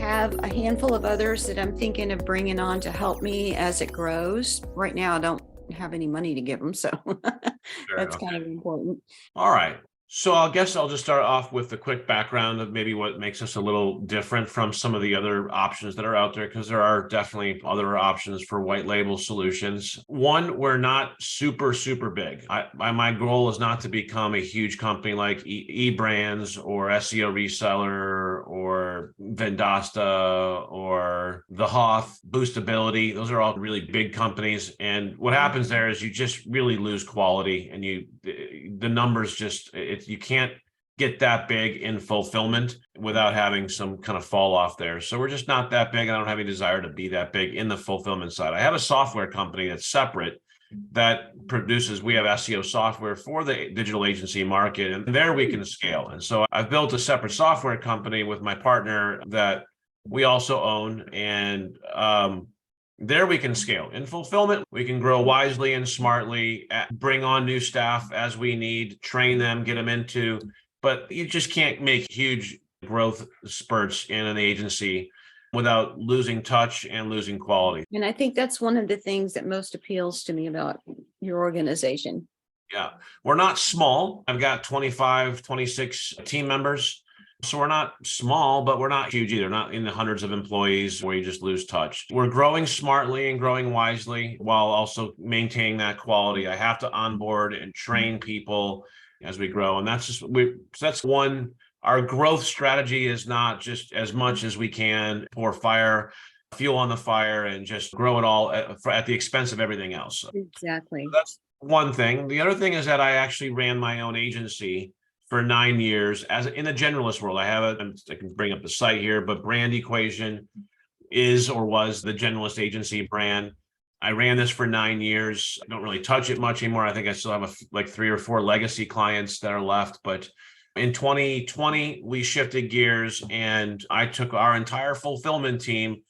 have a handful of others that I'm thinking of bringing on to help me as it grows. Right now, I don't have any money to give them, so Sure. that's kind Okay. of important. All right. So I guess I'll just start off with a quick background of maybe what makes us a little different from some of the other options that are out there, because there are definitely other options for white label solutions. One, we're not super, super big. My goal is not to become a huge company like eBrands or SEO Reseller or Vendasta or The Hoth, Boostability. Those are all really big companies. And what happens there is you just really lose quality, and the numbers just you can't get that big in fulfillment without having some kind of fall off there. So we're just not that big. And I don't have any desire to be that big in the fulfillment side. I have a software company that's separate that produces, we have SEO software for the digital agency market, and there we can scale. And so I've built a separate software company with my partner that we also own. And there we can scale. In fulfillment, we can grow wisely and smartly, bring on new staff as we need, train them, get them into, but you just can't make huge growth spurts in an agency without losing touch and losing quality. And I think that's one of the things that most appeals to me about your organization. Yeah, we're not small. I've got 25, 26 team members. So we're not small, but we're not huge either, not in the hundreds of employees where you just lose touch. We're growing smartly and growing wisely while also maintaining that quality. I have to onboard and train people as we grow. And that's one. Our growth strategy is not just as much as we can pour fuel on the fire and just grow it all at the expense of everything else. So Exactly. that's one thing. The other thing is that I actually ran my own agency for 9 years as in the generalist world. I can bring up the site here, but Brand Equation is or was the generalist agency brand. I ran this for 9 years. I don't really touch it much anymore. I think I still have like 3 or 4 legacy clients that are left. But in 2020, we shifted gears and I took our entire fulfillment team.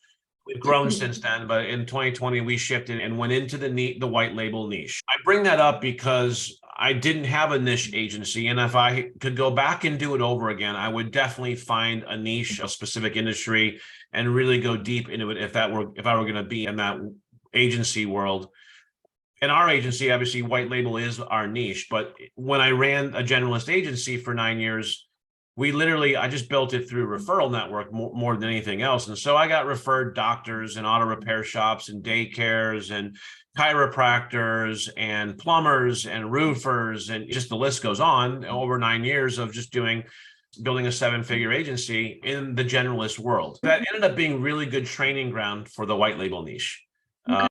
We've grown since then, but in 2020, we shifted and went into the white label niche. I bring that up because I didn't have a niche agency. And if I could go back and do it over again, I would definitely find a niche, a specific industry, and really go deep into it if I were going to be in that agency world. In our agency, obviously, white label is our niche. But when I ran a generalist agency for 9 years, I just built it through referral network more than anything else. And so I got referred doctors and auto repair shops and daycares and chiropractors and plumbers and roofers, and just the list goes on over 9 years of just building a 7-figure agency in the generalist world. That ended up being really good training ground for the white label niche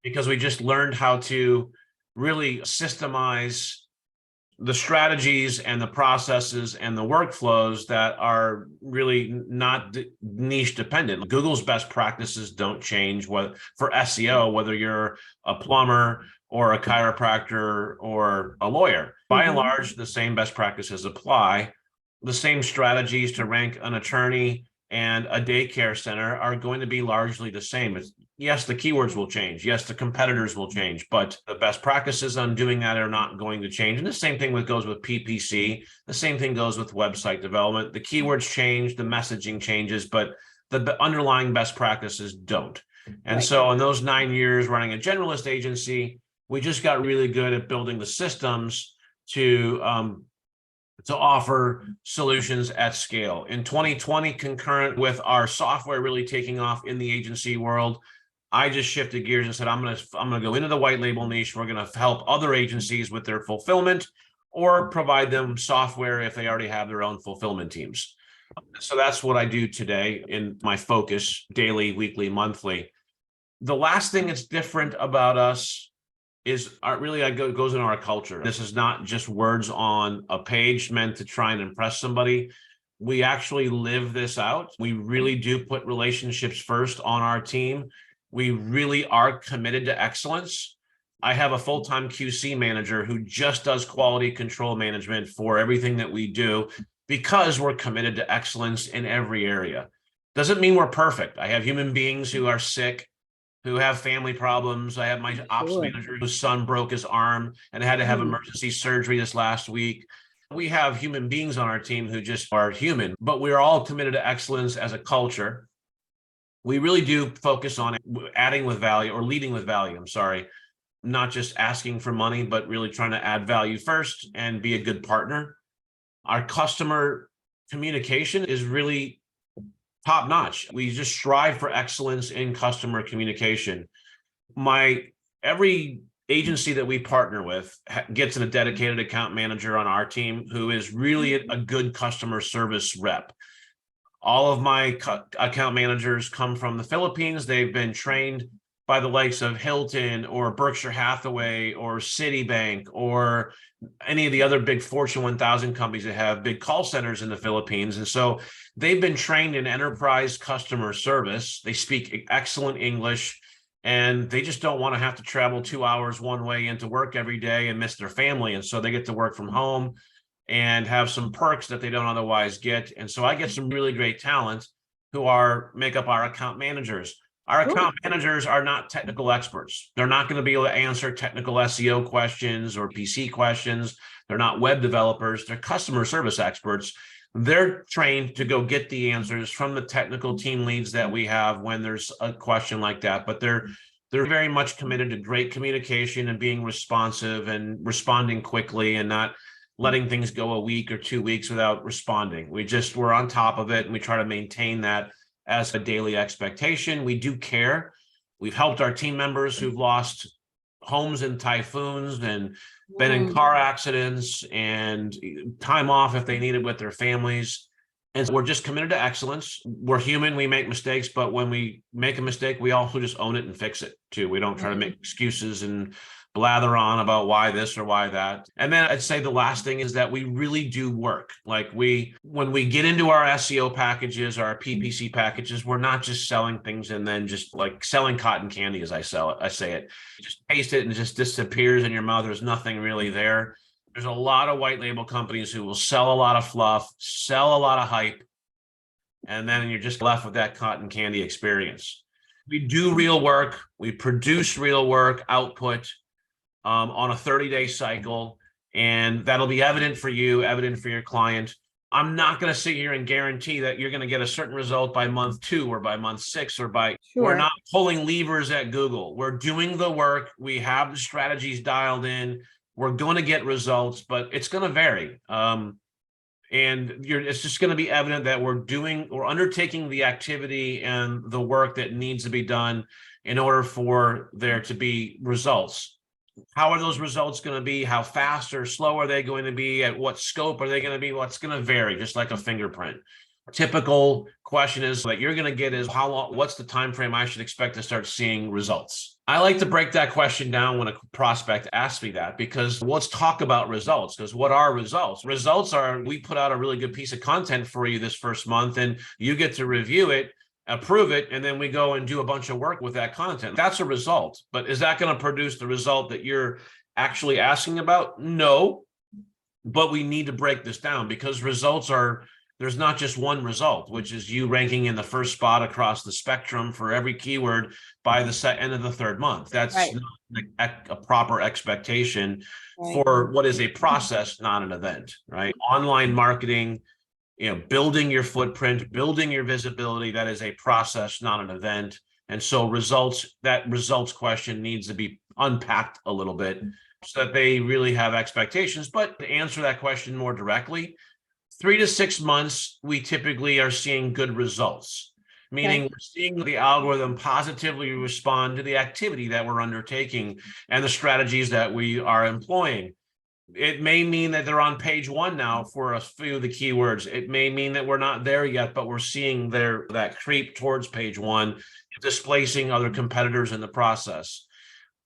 because we just learned how to really systemize the strategies and the processes and the workflows that are really not niche dependent. Google's best practices don't change for SEO, whether you're a plumber or a chiropractor or a lawyer. By and large, the same best practices apply. The same strategies to rank an attorney and a daycare center are going to be largely the same. Yes, the keywords will change. Yes, the competitors will change, but the best practices on doing that are not going to change. And the same thing goes with PPC. The same thing goes with website development. The keywords change, the messaging changes, but the underlying best practices don't. And so in those 9 years running a generalist agency, we just got really good at building the systems to offer solutions at scale. In 2020, concurrent with our software really taking off in the agency world, I just shifted gears and said, I'm gonna go into the white label niche. We're gonna help other agencies with their fulfillment or provide them software if they already have their own fulfillment teams. So that's what I do today in my focus, daily, weekly, monthly. The last thing that's different about us is goes into our culture. This is not just words on a page meant to try and impress somebody. We actually live this out. We really do put relationships first on our team. We really are committed to excellence. I have a full-time QC manager who just does quality control management for everything that we do because we're committed to excellence in every area. Doesn't mean we're perfect. I have human beings who are sick, who have family problems. I have my ops manager whose son broke his arm and had to have emergency surgery this last week. We have human beings on our team who just are human, but we're all committed to excellence as a culture. We really do focus on adding with value or leading with value. I'm sorry, not just asking for money, but really trying to add value first and be a good partner. Our customer communication is really top notch. We just strive for excellence in customer communication. Every agency that we partner with gets a dedicated account manager on our team who is really a good customer service rep. All of my account managers come from the Philippines. They've been trained by the likes of Hilton or Berkshire Hathaway or Citibank or any of the other big Fortune 1000 companies that have big call centers in the Philippines. And so they've been trained in enterprise customer service. They speak excellent English, and they just don't want to have to travel 2 hours one way into work every day and miss their family. And so they get to work from home and have some perks that they don't otherwise get. And so I get some really great talent who make up our account managers. Our account managers are not technical experts. They're not going to be able to answer technical SEO questions or PC questions. They're not web developers. They're customer service experts. They're trained to go get the answers from the technical team leads that we have when there's a question like that. But they're very much committed to great communication and being responsive and responding quickly and not letting things go a week or 2 weeks without responding. We're on top of it, and we try to maintain that as a daily expectation. We do care. We've helped our team members who've lost homes in typhoons and been in car accidents and time off if they need it with their families. And so we're just committed to excellence. We're human, we make mistakes, but when we make a mistake, we also just own it and fix it too. We don't try to make excuses and blather on about why this or why that. And then I'd say the last thing is that we really do work. Like when we get into our SEO packages, our PPC packages, we're not just selling things and then just like selling cotton candy as I say it. Just taste it and it just disappears in your mouth. There's nothing really there. There's a lot of white label companies who will sell a lot of fluff, sell a lot of hype, and then you're just left with that cotton candy experience. We do real work. We produce real work output on a 30-day cycle, and that'll be evident for you, evident for your client. I'm not going to sit here and guarantee that you're going to get a certain result by month 2 or by month 6 or we're not pulling levers at Google. We're doing the work. We have the strategies dialed in. We're going to get results, but it's going to vary. It's just going to be evident that we're undertaking the activity and the work that needs to be done in order for there to be results. How are those results going to be? How fast or slow are they going to be? At what scope are they going to be? Well, it's going to vary, just like a fingerprint. A typical question is that you're going to get is how long, what's the time frame I should expect to start seeing results? I like to break that question down when a prospect asks me that, because let's talk about results. Because what are results? Results are, we put out a really good piece of content for you this first month and you get to review it, approve it, and then we go and do a bunch of work with that content. That's a result. But is that going to produce the result that you're actually asking about? No, but we need to break this down because there's not just one result, which is you ranking in the first spot across the spectrum for every keyword by the end of the 3rd month. That's not a proper expectation for what is a process, not an event, right? Online marketing, building your footprint, building your visibility, that is a process, not an event. And so that results question needs to be unpacked a little bit so that they really have expectations. But to answer that question more directly, 3 to 6 months, we typically are seeing good results, meaning we're seeing the algorithm positively respond to the activity that we're undertaking and the strategies that we are employing. It may mean that they're on page 1 now for a few of the keywords. It may mean that we're not there yet, but we're seeing that creep towards page 1, displacing other competitors in the process.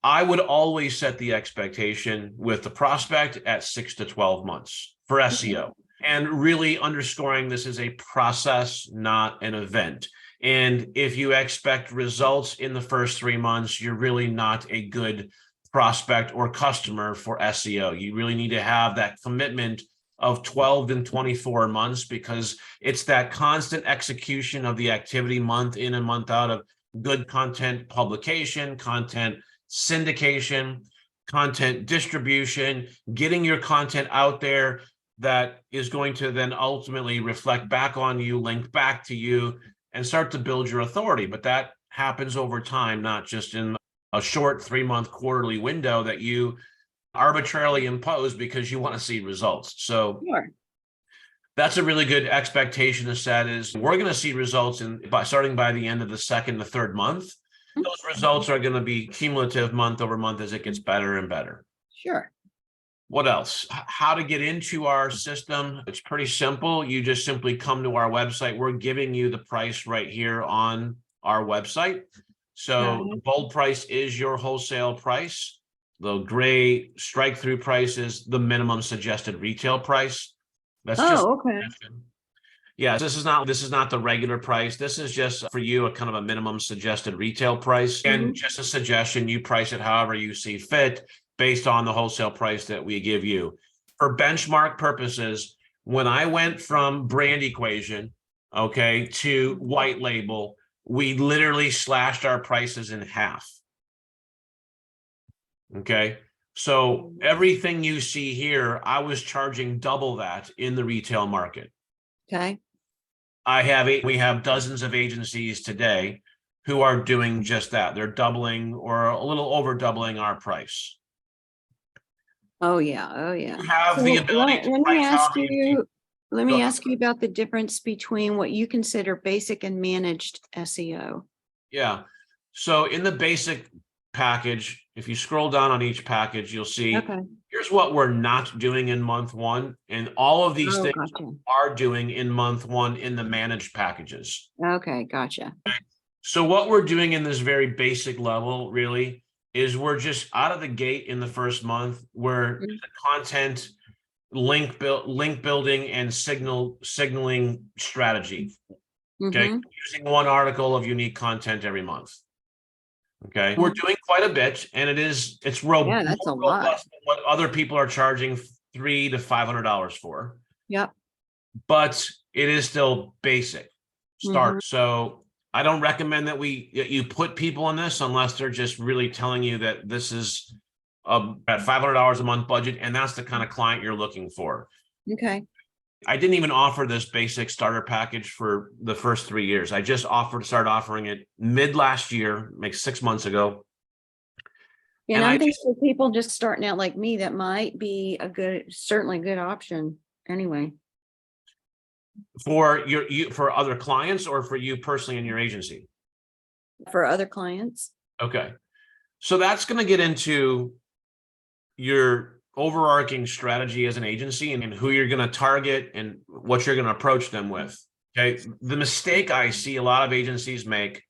I would always set the expectation with the prospect at 6 to 12 months for SEO, and really underscoring this is a process, not an event. And if you expect results in the first 3 months, you're really not a good prospect or customer for SEO. You really need to have that commitment of 12 and 24 months, because it's that constant execution of the activity month in and month out of good content publication, content syndication, content distribution, getting your content out there that is going to then ultimately reflect back on you, link back to you, and start to build your authority. But that happens over time, not just in a short 3-month quarterly window that you arbitrarily impose because you want to see results. So Sure. that's a really good expectation to set, is we're going to see results starting by the end of the second, the third month. Those results are going to be cumulative month over month as it gets better and better. Sure. What else? How to get into our system? It's pretty simple. You just simply come to our website. We're giving you the price right here on our website. So the bold price is your wholesale price. The gray strike through price is the minimum suggested retail price. That's just Okay. yeah, this is not the regular price. This is just for you a kind of a minimum suggested retail price, and just a suggestion. You price it however you see fit based on the wholesale price that we give you. For benchmark purposes, when I went from Brand Equation, okay, to white label, we literally slashed our prices in half. Okay. So everything you see here, I was charging double that in the retail market. Okay. We have dozens of agencies today who are doing just that. They're doubling or a little over doubling our price. Oh yeah. Oh yeah. You have So the ability to let me price ask however you, let Go me ahead. ask you about the difference between what you consider basic and managed SEO. Yeah. So in the basic package, if you scroll down on each package, you'll see Okay. here's what we're not doing in month one. And all of these Oh, things gotcha. are doing in month one in the managed packages. Okay, gotcha. So what we're doing in this very basic level really is we're just out of the gate in the first month where Mhm. the content link building and signaling strategy. Okay. Mhm. Using one article of unique content every month. Okay. We're doing quite a bit, and it's Yeah, more that's a lot. robust than what other people are charging $300 to $500 for, Yep. but it is still basic start. Mhm. So I don't recommend that you put people in this unless they're just really telling you that this is at $500 a month budget, and that's the kind of client you're looking for. Okay. I didn't even offer this basic starter package for the first 3 years. I just started offering it mid last year, like 6 months ago. And And I'm I thinking for people just starting out like me, that might be certainly a good option anyway. for for other clients or for you personally in your agency. For other clients. Okay. So that's going to get into your overarching strategy as an agency and who you're going to target and what you're going to approach them with. Okay. The mistake I see a lot of agencies make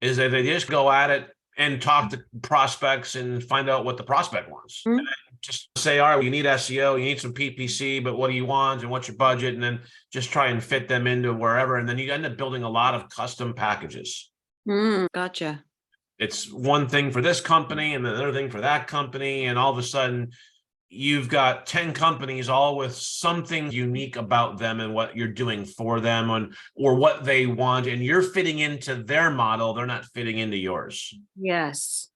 is that they just go at it and talk to prospects and find out what the prospect wants. Mhm. And then just say, all right, you need SEO, you need some PPC, but what do you want and what's your budget? And then just try and fit them into wherever. And then you end up building a lot of custom packages. Gotcha. It's one thing for this company and another thing for that company. And all of a sudden, you've got 10 companies all with something unique about them and what you're doing for them or what they want. And you're fitting into their model. They're not fitting into yours. Yes.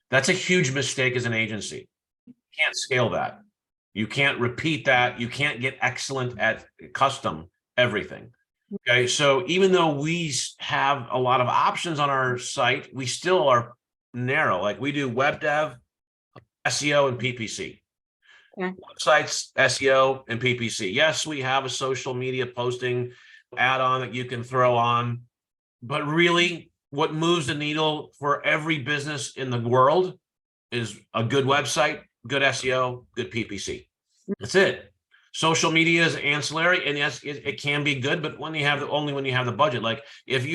That's a huge mistake as an agency. You can't scale that. You can't repeat that. You can't get excellent at custom everything. Okay. So even though we have a lot of options on our site, we still are narrow. Like we do web dev, SEO, and PPC. Okay. Websites, SEO, and PPC. Yes, we have a social media posting add-on that you can throw on, but really what moves the needle for every business in the world is a good website, good SEO, good PPC. That's it. Social media is ancillary, and yes, it can be good, but only when you have the budget. Like if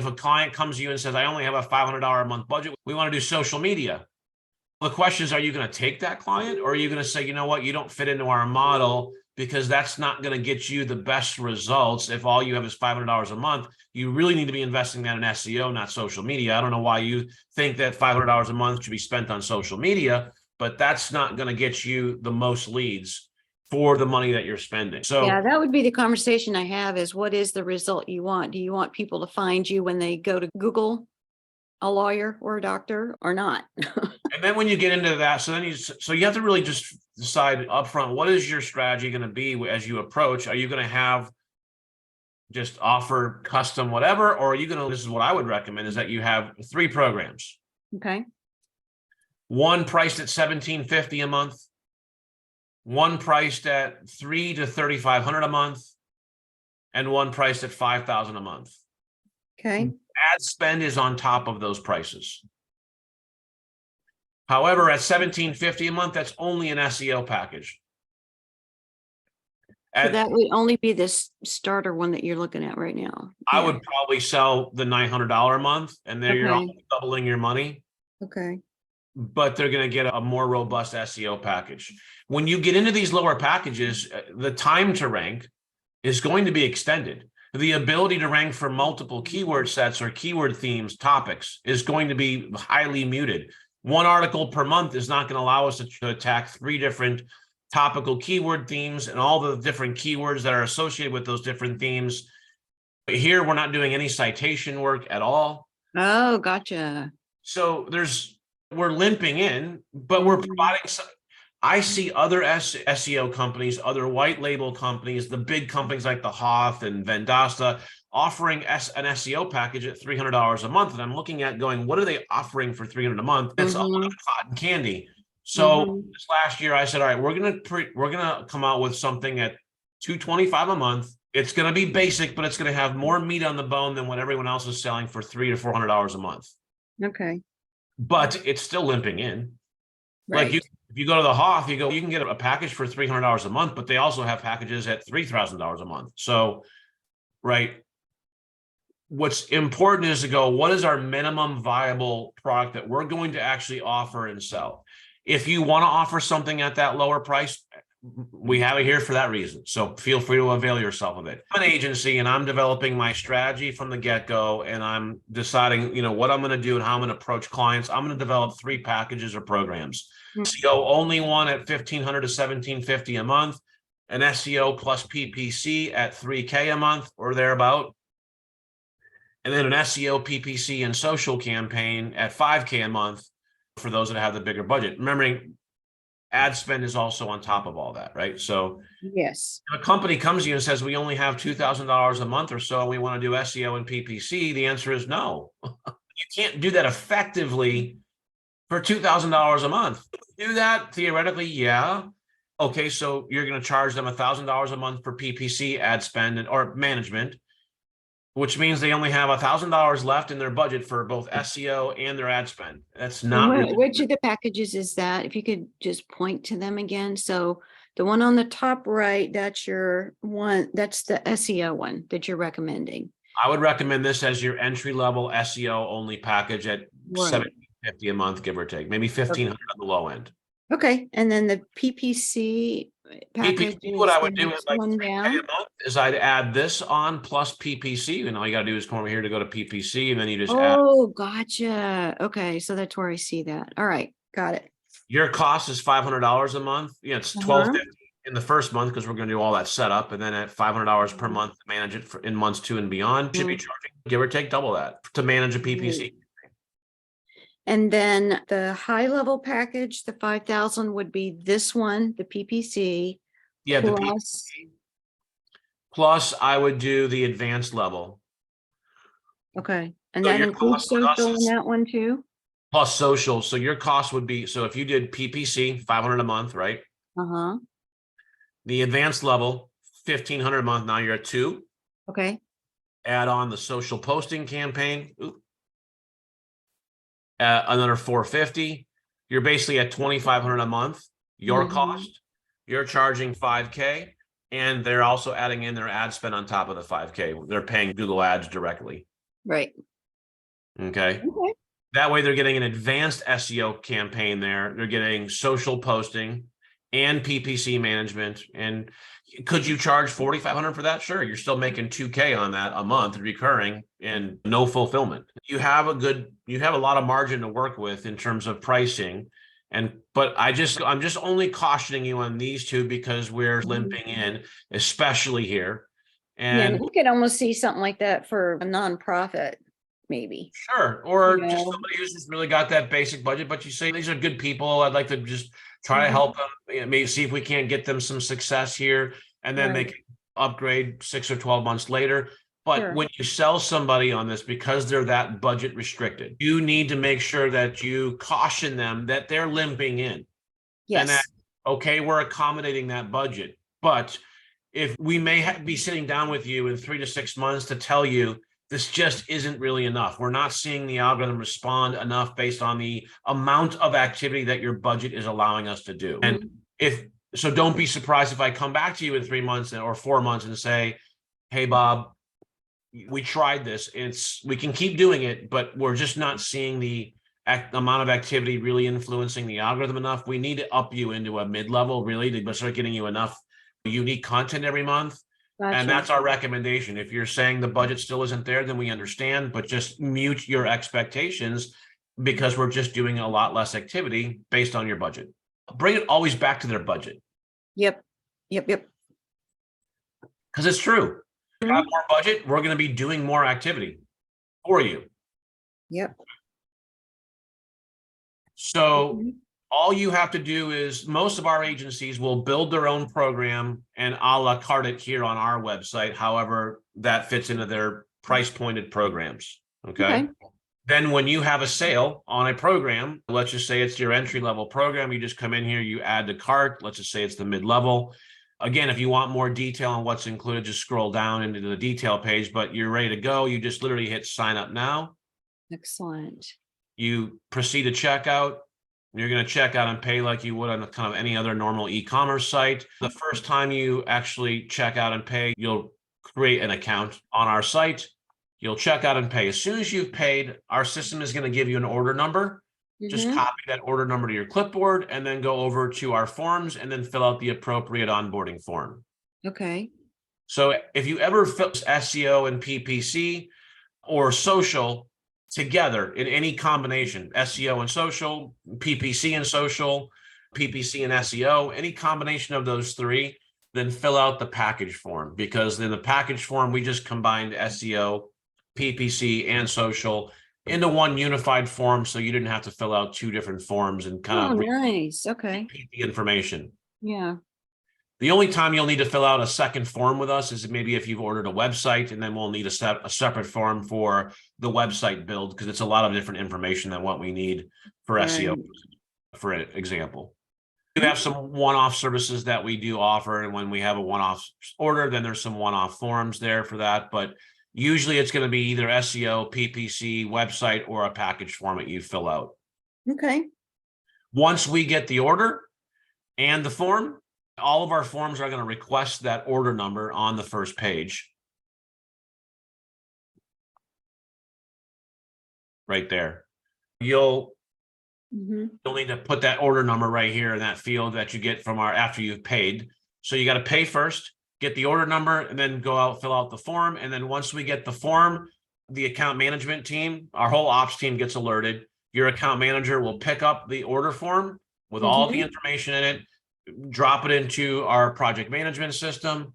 a client comes to you and says, I only have a $500 a month budget, we want to do social media. The question is, are you going to take that client, or are you going to say, you know what, you don't fit into our model, because that's not going to get you the best results. If all you have is $500 a month, you really need to be investing that in SEO, not social media. I don't know why you think that $500 a month should be spent on social media, but that's not going to get you the most leads for the money that you're spending. So Yeah, that would be the conversation I have, is what is the result you want? Do you want people to find you when they go to Google a lawyer or a doctor or not? and then when you get into that, so you have to really just decide upfront, what is your strategy going to be as you approach? Are you going to have just offer custom whatever, or are you gonna, this is what I would recommend, is that you have 3 programs. Okay. One priced at $1,750 a month, one priced at $3,000 to $3,500 a month, and one priced at $5,000 a month. Okay. Ad spend is on top of those prices. However, at $1,750 a month, that's only an SEO package. So that would only be this starter one that you're looking at right now. I Yeah. would probably sell the $900 a month, and there you're Okay. doubling your money. Okay. But they're going to get a more robust SEO package. When you get into these lower packages, the time to rank is going to be extended. The ability to rank for multiple keyword sets or keyword themes, topics, is going to be highly muted. One article per month is not going to allow us to attack 3 different topical keyword themes and all the different keywords that are associated with those different themes. Here, we're not doing any citation work at all. Oh, gotcha. So we're limping in, but we're providing some. I see other SEO companies, other white label companies, the big companies like the Hoth and Vendasta offering an SEO package at $300 a month. And I'm looking at going, what are they offering for $300 a month? That's a lot of cotton candy. So this last year I said, all right, we're gonna come out with something at $225 a month. It's gonna be basic, but it's gonna have more meat on the bone than what everyone else is selling for $300 to $400 a month. Okay. But it's still limping in. Right. Like if you go to the Hoth, you can get a package for $300 a month, but they also have packages at $3,000 a month. So, right. What's important is to go, what is our minimum viable product that we're going to actually offer and sell? If you want to offer something at that lower price, we have it here for that reason. So feel free to avail yourself of it. I'm an agency and I'm developing my strategy from the get-go, and I'm deciding, what I'm going to do and how I'm going to approach clients. I'm going to develop 3 packages or programs. SEO only one at $1,500 to $1,750 a month, an SEO plus PPC at $3K a month or thereabout, and then an SEO PPC and social campaign at $5K a month for those that have the bigger budget. Remembering, ad spend is also on top of all that, right? So yes, if a company comes to you and says, we only have $2,000 a month or so, we want to do SEO and PPC, the answer is no. You can't do that effectively for $2,000 a month. Do that theoretically, yeah. Okay, so you're going to charge them $1,000 a month for PPC ad spend or management, which means they only have $1,000 left in their budget for both SEO and their ad spend. That's not really. Which of the packages is that? If you could just point to them again. So the one on the top right, that's your one, that's the SEO one that you're recommending. I would recommend this as your entry level SEO only package at $750 a month, give or take, maybe $1,500 on the low end. Okay, and then the PPC package. What I would do is like $3K a month is I'd add this on plus PPC, and all you got to do is come over here to go to PPC, and then you just add. Oh, gotcha. Okay, so that's where I see that. All right, got it. Your cost is $500 a month. It's $1,250 in the first month because we're going to do all that setup, and then at $500 per month to manage it in months 2 and beyond, should be charging give or take double that to manage a PPC. And then the high level package, the 5,000 would be this one, the PPC. Yeah, the PPC. Plus, I would do the advanced level. Okay, and So that your includes cost with us social in is- that one too? Plus social. So your cost would be, so if you did PPC, $500 a month, right? Uh-huh, The advanced level, $1,500 a month. Now you're at 2. okay, Add on the social posting campaign. Another $450. You're basically at $2,500 a month. Your cost. You're charging $5K, and they're also adding in their ad spend on top of the $5K. They're paying Google Ads directly. right. Okay. Okay. That way they're getting an advanced SEO campaign there. They're getting social posting and PPC management. And could you charge $4,500 for that? Sure. You're still making $2K on that a month recurring and no fulfillment. You have a lot of margin to work with in terms of pricing. But I'm just only cautioning you on these 2 because we're limping in, especially here. And you could almost see something like that for a nonprofit, maybe. sure, or You just know. somebody who's just really got that basic budget, but you say these are good people. I'd like to just try to help them, maybe see if we can't get them some success here, and then they Right. can upgrade 6 or 12 months later. But Sure. when you sell somebody on this, because they're that budget restricted, you need to make sure that you caution them that they're limping in. And that, Yes. okay, we're accommodating that budget. But if we may be sitting down with you in 3 to 6 months to tell you this just isn't really enough. We're not seeing the algorithm respond enough based on the amount of activity that your budget is allowing us to do. And if so, don't be surprised if I come back to you in 3 months or 4 months and say, hey, Bob, we tried this. We can keep doing it, but we're just not seeing the amount of activity really influencing the algorithm enough. We need to up you into a mid-level really to start getting you enough unique content every month. And Gotcha. that's our recommendation. If you're saying the budget still isn't there, then we understand, but just mute your expectations because we're just doing a lot less activity based on your budget. Bring it always back to their budget. Yep. Because it's true. If you have more budget, we're going to be doing more activity for you. Yep. So all you have to do is most of our agencies will build their own program and a la carte it here on our website. However, that fits into their price pointed programs. Okay. Then when you have a sale on a program, let's just say it's your entry level program, you just come in here, you add the cart. Let's just say it's the mid-level. Again, if you want more detail on what's included, just scroll down into the detail page, but you're ready to go. You just literally hit sign up now. Excellent. You proceed to checkout. You're going to check out and pay like you would on kind of any other normal e-commerce site. The first time you actually check out and pay, you'll create an account on our site. You'll check out and pay. As soon as you've paid, our system is going to give you an order number. Just copy that order number to your clipboard and then go over to our forms and then fill out the appropriate onboarding form. Okay. So if you ever fill SEO and PPC or social together in any combination, SEO and social, PPC and social, PPC and SEO, any combination of those three, then fill out the package form, because in the package form, we just combined SEO, PPC, and social into one unified form. So you didn't have to fill out two different forms and kind of nice. Okay. repeat the information. Yeah. The only time you'll need to fill out a second form with us is maybe if you've ordered a website, and then we'll need a separate form for the website build, because it's a lot of different information than what we need for SEO, for example. We have some one-off services that we do offer, and when we have a one-off order, then there's some one-off forms there for that. But usually it's going to be either SEO, PPC, website, or a package form that you fill out. Okay. Once we get the order and the form, all of our forms are going to request that order number on the first page. Right there. You'll need to put that order number right here in that field that you get from after you've paid. So you got to pay first, get the order number, and then go out, fill out the form. And then once we get the form, the account management team, our whole ops team gets alerted. Your account manager will pick up the order form with all the information in it, drop it into our project management system,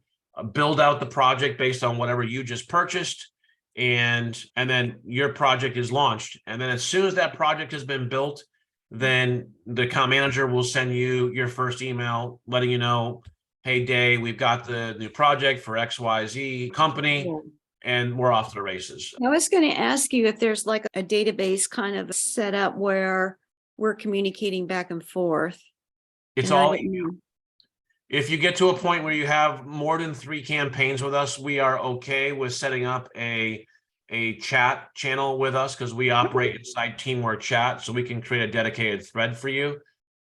build out the project based on whatever you just purchased, and then your project is launched. And then as soon as that project has been built, then the account manager will send you your first email letting you know, hey, Dave, we've got the new project for XYZ company, and we're off to the races. I was going to ask you if there's like a database kind of set up where we're communicating back and forth. It's all email. If you get to a point where you have more than 3 campaigns with us, we are okay with setting up a chat channel with us, because we operate inside Teamwork Chat, so we can create a dedicated thread for you.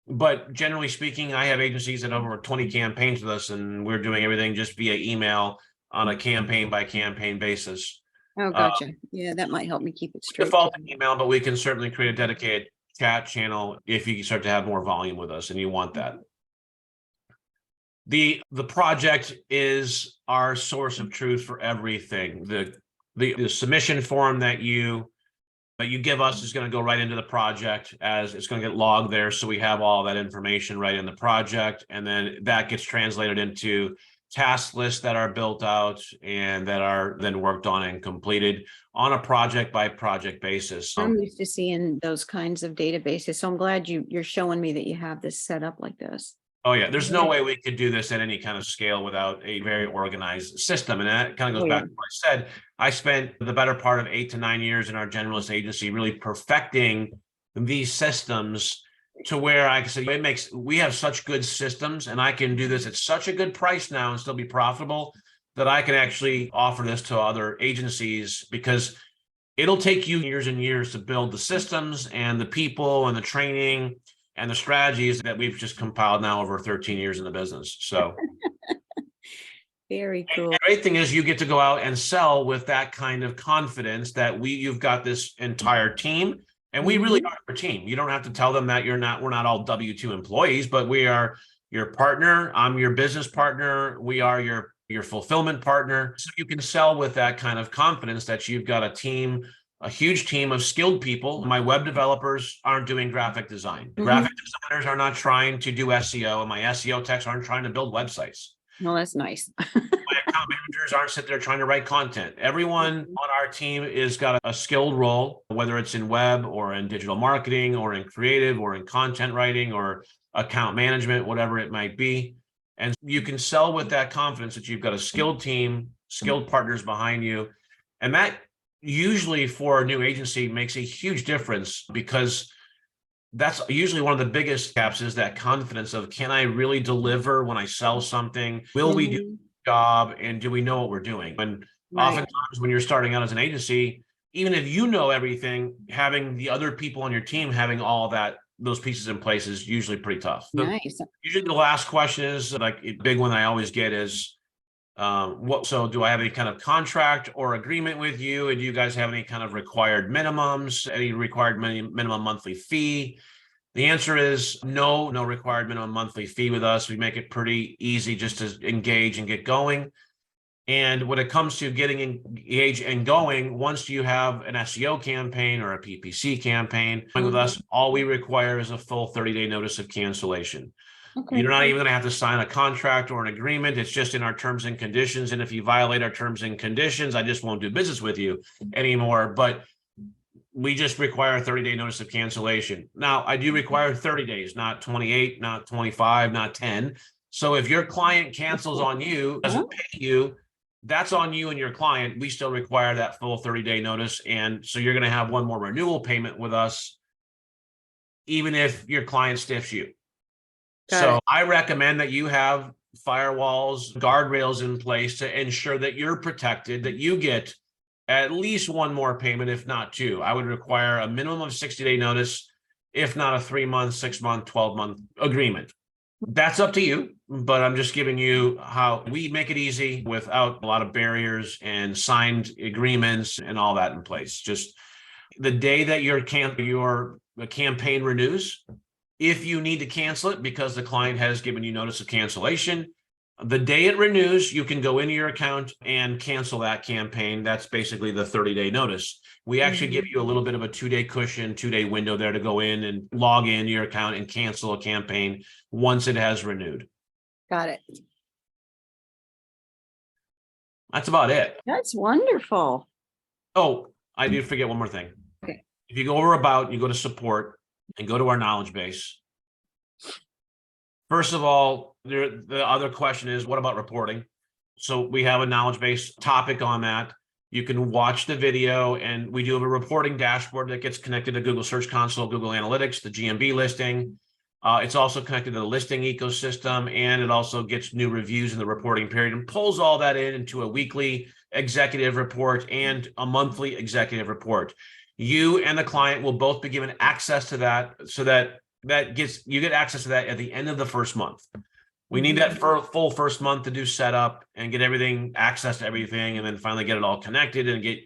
But generally speaking, I have agencies that have over 20 campaigns with us, and we're doing everything just via email on a campaign by campaign basis. Oh, gotcha. Yeah, that might help me keep it straight. Default email, but we can certainly create a dedicated chat channel if you start to have more volume with us and you want that. The project is our source of truth for everything. The submission form that you give us is going to go right into the project, as it's going to get logged there. So we have all that information right in the project, and then that gets translated into task lists that are built out and that are then worked on and completed on a project by project basis. I'm used to seeing those kinds of databases, so I'm glad you're showing me that you have this set up like this. Oh yeah, there's no way we could do this at any kind of scale without a very organized system. And that kind of Oh, goes yeah. back to what I said. I spent the better part of 8 to 9 years in our generalist agency, really perfecting these systems to where I can say we have such good systems and I can do this at such a good price now and still be profitable that I can actually offer this to other agencies, because it'll take you years and years to build the systems and the people and the training and the strategies that we've just compiled now over 13 years in the business. So Very cool. the great thing is you get to go out and sell with that kind of confidence that you've got this entire team, and we really are your team. You don't have to tell them that we're not all W-2 employees, but we are your partner. I'm your business partner. We are your fulfillment partner. So you can sell with that kind of confidence that you've got a team, a huge team of skilled people. My web developers aren't doing graphic design. Graphic designers are not trying to do SEO, and my SEO techs aren't trying to build websites. Well, that's nice. My account managers aren't sitting there trying to write content. Everyone on our team is got a skilled role, whether it's in web or in digital marketing or in creative or in content writing or account management, whatever it might be. And you can sell with that confidence that you've got a skilled team, skilled partners behind you. And that usually for a new agency makes a huge difference, because that's usually one of the biggest gaps, is that confidence of, can I really deliver when I sell something? Will we do the job? And do we know what we're doing? And oftentimes when you're starting out as an agency, even if you know everything, having the other people on your team having all those pieces in place is usually pretty tough. Nice. Usually the last question is, like, a big one I always get is, so do I have any kind of contract or agreement with you? And do you guys have any kind of required minimums, any required minimum monthly fee? The answer is no required minimum monthly fee with us. We make it pretty easy just to engage and get going. And when it comes to getting engaged and going, once you have an SEO campaign or a PPC campaign with us, all we require is a full 30-day notice of cancellation. Okay. You're not even going to have to sign a contract or an agreement. It's just in our terms and conditions. And if you violate our terms and conditions, I just won't do business with you anymore. But we just require a 30-day notice of cancellation. Now, I do require 30 days, not 28, not 25, not 10. So if your client cancels on you, doesn't pay you, that's on you and your client. We still require that full 30-day notice. And so you're going to have one more renewal payment with us, even if your client stiffs you. So I recommend that you have firewalls, guardrails in place to ensure that you're protected, that you get at least one more payment, if not two. I would require a minimum of 60-day notice, if not a 3-month, 6-month, 12-month agreement. That's up to you, but I'm just giving you how we make it easy without a lot of barriers and signed agreements and all that in place. Just the day that your campaign renews, if you need to cancel it because the client has given you notice of cancellation, the day it renews, you can go into your account and cancel that campaign. That's basically the 30-day notice. We actually give you a little bit of a 2-day cushion, 2-day window there to go in and log into your account and cancel a campaign once it has renewed. Got it. That's about it. That's wonderful. Oh, I did forget one more thing. Okay. If you go over about, you go to support and go to our knowledge base. First of all, the other question is, what about reporting? So we have a knowledge base topic on that. You can watch the video, and we do have a reporting dashboard that gets connected to Google Search Console, Google Analytics, the GMB listing. It's also connected to the listing ecosystem, and it also gets new reviews in the reporting period and pulls all that into a weekly executive report and a monthly executive report. You and the client will both be given access to that, so that you get access to that at the end of the first month. We need that for full first month to do setup and get everything, access to everything, and then finally get it all connected and get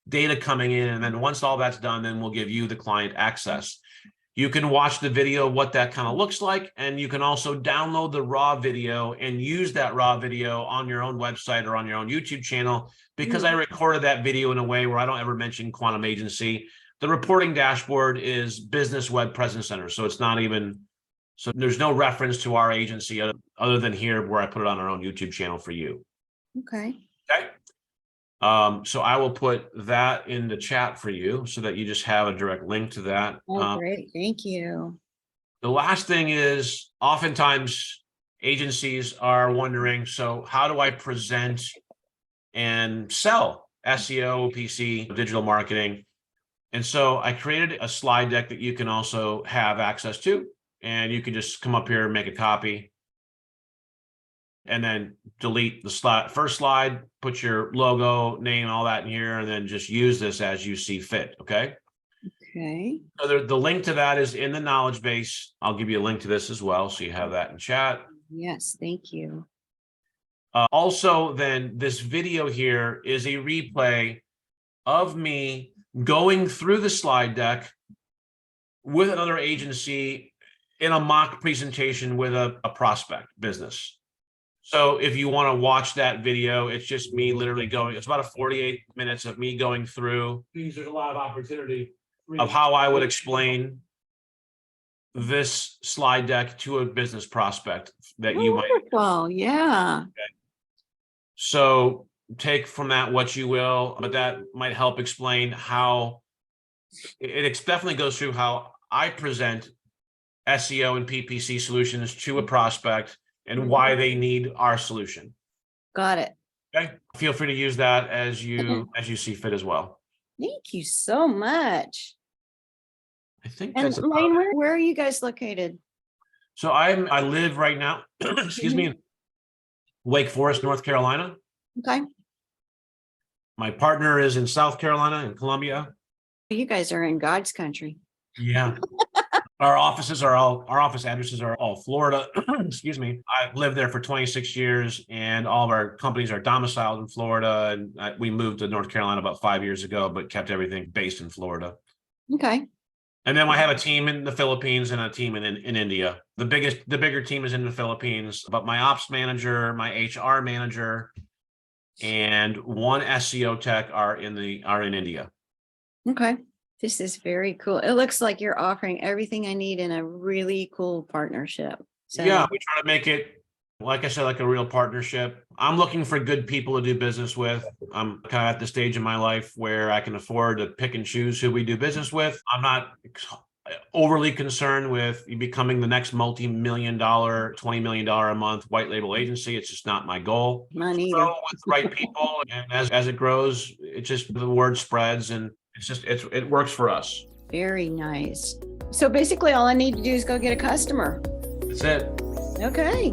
data coming in. And then once all that's done, then we'll give you, the client, access. You can watch the video, what that kind of looks like, and you can also download the raw video and use that raw video on your own website or on your own YouTube channel. Because I recorded that video in a way where I don't ever mention Quantum Agency. The reporting dashboard is Business Web Presence Center. So it's not even, so there's no reference to our agency other than here where I put it on our own YouTube channel for you. Okay. Okay. So I will put that in the chat for you so that you just have a direct link to that. Oh, great. Thank you. The last thing is, oftentimes agencies are wondering, so how do I present and sell SEO, PC, digital marketing? And so I created a slide deck that you can also have access to, and you can just come up here and make a copy and then delete the first slide, put your logo, name, all that in here, and then just use this as you see fit. Okay. Okay. So the link to that is in the knowledge base. I'll give you a link to this as well, so you have that in chat. Yes, thank you. Also, then this video here is a replay of me going through the slide deck with another agency in a mock presentation with a prospect business. So if you want to watch that video, it's just me literally going, it's about a 48 minutes of me going through. There's a lot of opportunity of how I would explain this slide deck to a business prospect that you might. Wonderful, yeah. So take from that what you will, but that might help explain how it definitely goes through how I present SEO and PPC solutions to a prospect and why they need our solution. Got it. Okay. Feel free to use that as you see fit as well. Thank you so much. I think And that's about Lane, it. where are you guys located? So I live right now, excuse me, in Wake Forest, North Carolina. Okay. My partner is in South Carolina in Columbia. You guys are in God's country. Yeah. Our office addresses are all Florida. Excuse me. I've lived there for 26 years and all of our companies are domiciled in Florida. And we moved to North Carolina about 5 years ago, but kept everything based in Florida. Okay. And then I have a team in the Philippines and a team in India. The bigger team is in the Philippines, but my ops manager, my HR manager, and one SEO tech are in India. Okay. This is very cool. It looks like you're offering everything I need in a really cool partnership. So Yeah, we try to make it, like I said, like a real partnership. I'm looking for good people to do business with. I'm kind of at the stage in my life where I can afford to pick and choose who we do business with. I'm not overly concerned with becoming the next multi-million-dollar, $20 million a month white label agency. It's just not my goal. money. So with the right people, and as it grows, it just the word spreads, and it works for us. Very nice. So basically all I need to do is go get a customer. That's it. Okay.